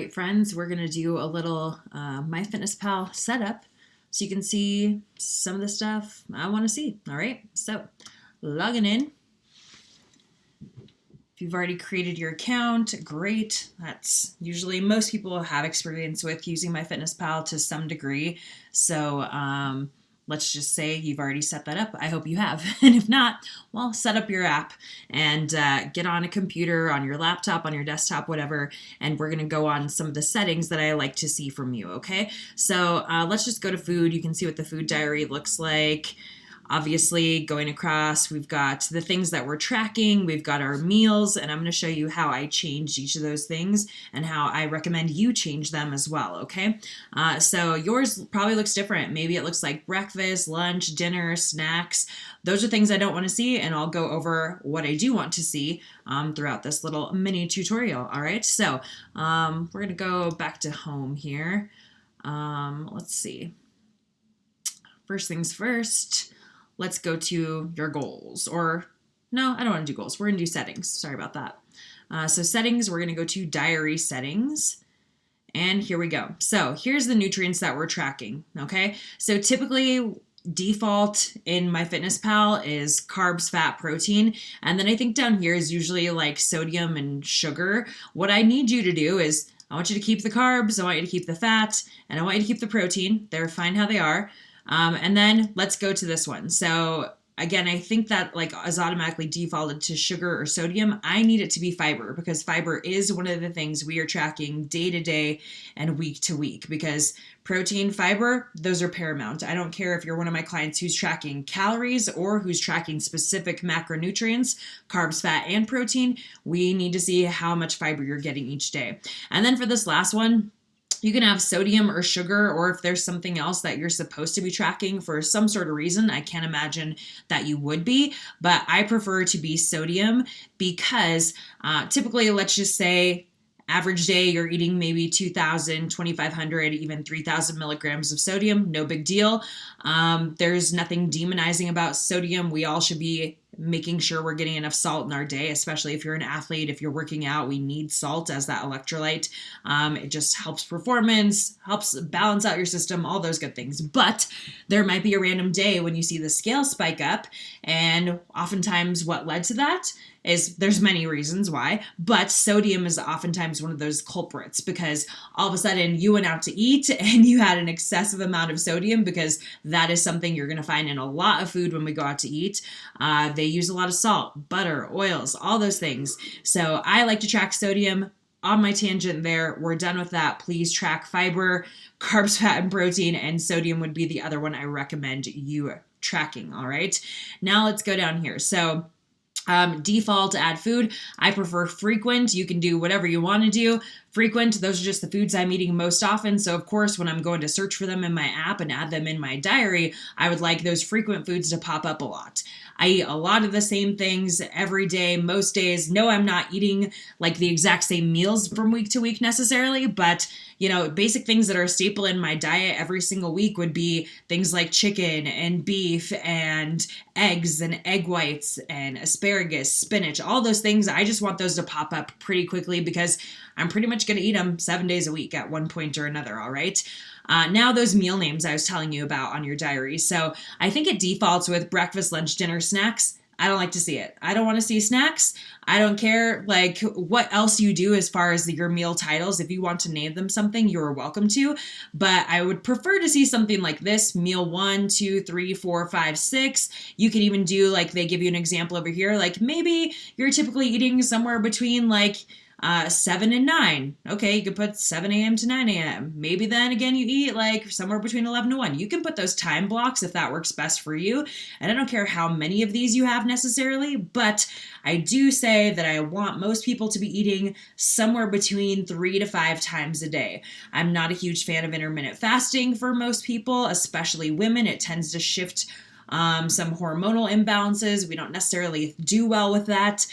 Right, friends, we're going to do a little MyFitnessPal setup so you can see some of the stuff I want to see. All right, so logging in. If you've already created your account, great. That's usually most people have experience with using MyFitnessPal to some degree. So let's just say you've already set that up. I hope you have. And if not, well, set up your app and get on a computer, on your laptop, on your desktop, whatever. And we're going to go on some of the settings that I like to see from you. Okay. So let's just go to food. You can see what the food diary looks like. Obviously, going across, we've got the things that we're tracking, we've got our meals, and I'm going to show you how I changed each of those things and how I recommend you change them as well, okay? So yours probably looks different. Maybe it looks like breakfast, lunch, dinner, snacks. Those are things I don't want to see, and I'll go over what I do want to see throughout this little mini tutorial, all right? So we're going to go back to home here. Let's see. First things first. Let's go to your goals, or no, I don't want to do goals. We're going to do settings. Sorry about that. So settings, we're going to go to diary settings, and here we go. So here's the nutrients that we're tracking, okay? So typically default in MyFitnessPal is carbs, fat, protein, and then I think down here is usually like sodium and sugar. What I need you to do is I want you to keep the carbs, I want you to keep the fat, and I want you to keep the protein. They're fine how they are. And then let's go to this one. So again, I think that like is automatically defaulted to sugar or sodium. I need it to be fiber because fiber is one of the things we are tracking day to day and week to week, because protein, fiber, those are paramount. I don't care if you're one of my clients who's tracking calories or who's tracking specific macronutrients, carbs, fat, and protein. We need to see how much fiber you're getting each day. And then for this last one, you can have sodium or sugar, or if there's something else that you're supposed to be tracking for some sort of reason. I can't imagine that you would be, but I prefer to be sodium because typically, let's just say, average day, you're eating maybe 2,000, 2,500, even 3,000 milligrams of sodium. No big deal. There's nothing demonizing about sodium. We all should be making sure we're getting enough salt in our day, especially if you're an athlete, if you're working out, we need salt as that electrolyte. It just helps performance, helps balance out your system, all those good things. But there might be a random day when you see the scale spike up, and oftentimes what led to that is there's many reasons why, but sodium is oftentimes one of those culprits because all of a sudden you went out to eat and you had an excessive amount of sodium, because that is something you're going to find in a lot of food when we go out to eat. They use a lot of salt, butter, oils, all those things. So I like to track sodium. On my tangent there, we're done with that. Please track fiber, carbs, fat, and protein, and sodium would be the other one I recommend you tracking. All right. Now let's go down here. So default add food. I prefer frequent. You can do whatever you want to do. Frequent, those are just the foods I'm eating most often. So of course, when I'm going to search for them in my app and add them in my diary, I would like those frequent foods to pop up a lot. I eat a lot of the same things every day, most days. No, I'm not eating like the exact same meals from week to week necessarily, but basic things that are a staple in my diet every single week would be things like chicken and beef and eggs and egg whites and asparagus, spinach, all those things. I just want those to pop up pretty quickly because I'm pretty much going to eat them 7 days a week at one point or another. All right. Now those meal names I was telling you about on your diary. So I think it defaults with breakfast, lunch, dinner, snacks. I don't like to see it. I don't want to see snacks. I don't care like what else you do as far as your meal titles. If you want to name them something, you're welcome to. But I would prefer to see something like this: meal 1, 2, 3, 4, 5, 6. You can even do like they give you an example over here. Like maybe you're typically eating somewhere between like 7 and 9. Okay, you could put 7 a.m. to 9 a.m. Maybe then again you eat like somewhere between 11 to 1. You can put those time blocks if that works best for you. And I don't care how many of these you have necessarily, but I do say that I want most people to be eating somewhere between 3 to 5 times a day. I'm not a huge fan of intermittent fasting for most people, especially women. It tends to shift some hormonal imbalances. We don't necessarily do well with that.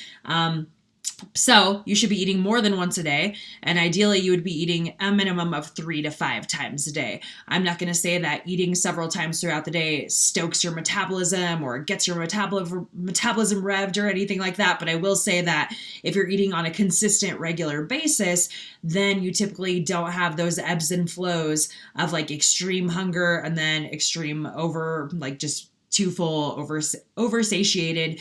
So you should be eating more than once a day, and ideally you would be eating a minimum of 3 to 5 times a day. I'm not going to say that eating several times throughout the day stokes your metabolism or gets your metabolism revved or anything like that, but I will say that if you're eating on a consistent, regular basis, then you typically don't have those ebbs and flows of like extreme hunger and then extreme just too full, over satiated.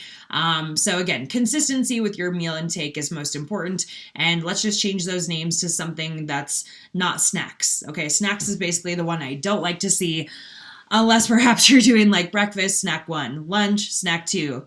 So again, consistency with your meal intake is most important. And let's just change those names to something that's not snacks. Okay, snacks is basically the one I don't like to see, unless perhaps you're doing like breakfast, snack 1, lunch, snack 2,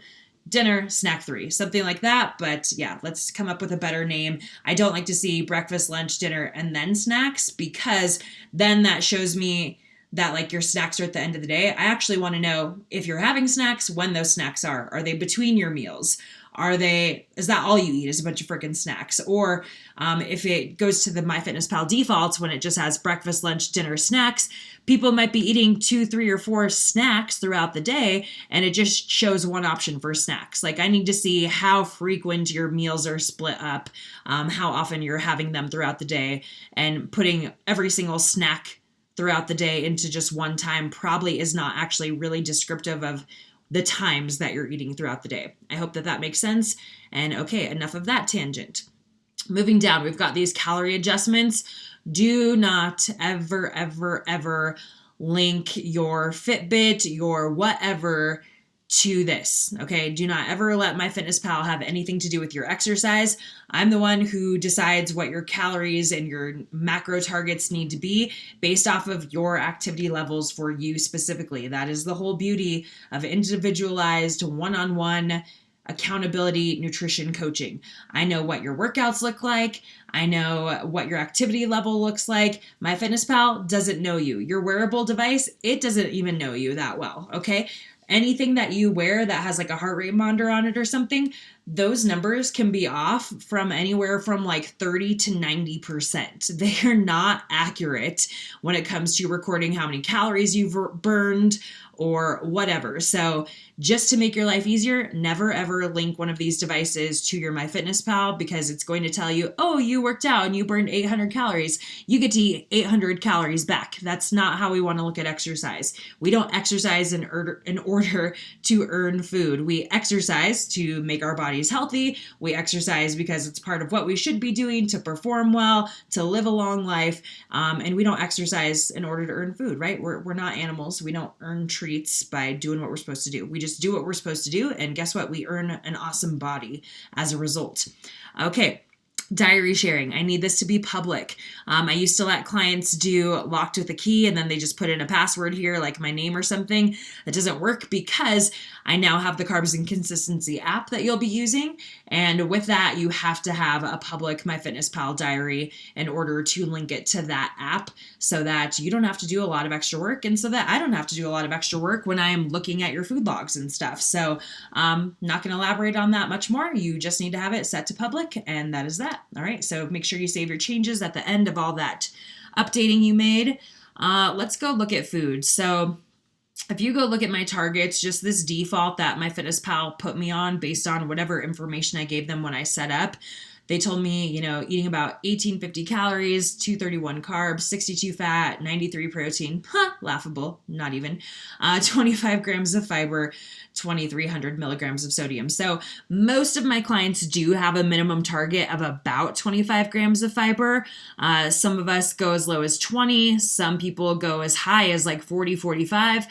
dinner, snack 3, something like that. But yeah, let's come up with a better name. I don't like to see breakfast, lunch, dinner, and then snacks, because then that shows me that like your snacks are at the end of the day. I actually want to know if you're having snacks, when those snacks are. Are they between your meals? Is that all you eat is a bunch of freaking snacks? Or if it goes to the MyFitnessPal defaults, when it just has breakfast, lunch, dinner, snacks, people might be eating 2, 3, or 4 snacks throughout the day, and it just shows one option for snacks. Like, I need to see how frequent your meals are split up, how often you're having them throughout the day, and putting every single snack throughout the day into just one time probably is not actually really descriptive of the times that you're eating throughout the day. I hope that makes sense. And okay, enough of that tangent. Moving down, we've got these calorie adjustments. Do not ever, ever, ever link your Fitbit, your whatever, to this. Okay, do not ever let MyFitnessPal have anything to do with your exercise. I'm the one who decides what your calories and your macro targets need to be based off of your activity levels for you specifically. That is the whole beauty of individualized one-on-one accountability nutrition coaching. I know what your workouts look like. I know what your activity level looks like. MyFitnessPal doesn't know you. Your wearable device, it doesn't even know you that well, okay? Anything that you wear that has like a heart rate monitor on it or something, those numbers can be off from anywhere from like 30 to 90%. They are not accurate when it comes to recording how many calories you've burned or whatever. So just to make your life easier, never ever link one of these devices to your MyFitnessPal, because it's going to tell you, oh, you worked out and you burned 800 calories. You get to eat 800 calories back. That's not how we want to look at exercise. We don't exercise in order to earn food. We exercise to make our bodies healthy. We exercise because it's part of what we should be doing to perform well, to live a long life. And we don't exercise in order to earn food, right? We're not animals. We don't earn treats by doing what we're supposed to do. We just do what we're supposed to do, and guess what? We earn an awesome body as a result. Okay. Diary sharing. I need this to be public. I used to let clients do locked with a key and then they just put in a password here, like my name or something. That doesn't work because I now have the Carbs and Consistency app that you'll be using. And with that, you have to have a public MyFitnessPal diary in order to link it to that app so that you don't have to do a lot of extra work, and so that I don't have to do a lot of extra work when I am looking at your food logs and stuff. So not going to elaborate on that much more. You just need to have it set to public, and that is that. All right, so make sure you save your changes at the end of all that updating you made. Let's go look at food. So if you go look at my targets, just this default that MyFitnessPal put me on based on whatever information I gave them when I set up, they told me, eating about 1850 calories, 231 carbs, 62 fat, 93 protein, laughable, not even, 25 grams of fiber, 2,300 milligrams of sodium. So most of my clients do have a minimum target of about 25 grams of fiber. Some of us go as low as 20. Some people go as high as like 40, 45.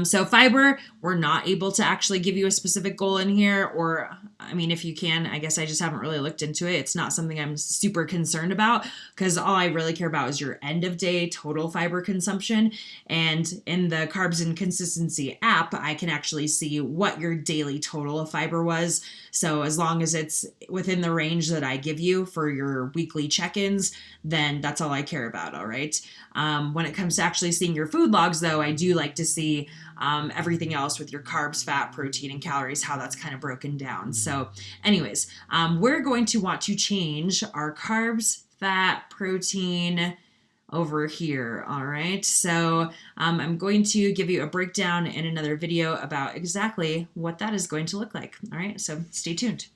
So fiber, we're not able to actually give you a specific goal in here, or if you can, I guess I just haven't really looked into it. It's not something I'm super concerned about, because all I really care about is your end of day total fiber consumption. And in the Carbs and Consistency app, I can actually see what your daily total of fiber was. So as long as it's within the range that I give you for your weekly check-ins, then that's all I care about. All right. When it comes to actually seeing your food logs, though, I do like to see everything else with your carbs, fat, protein, and calories, how that's kind of broken down. So anyways, we're going to want to change our carbs, fat, protein over here. All right. So I'm going to give you a breakdown in another video about exactly what that is going to look like. All right. So stay tuned.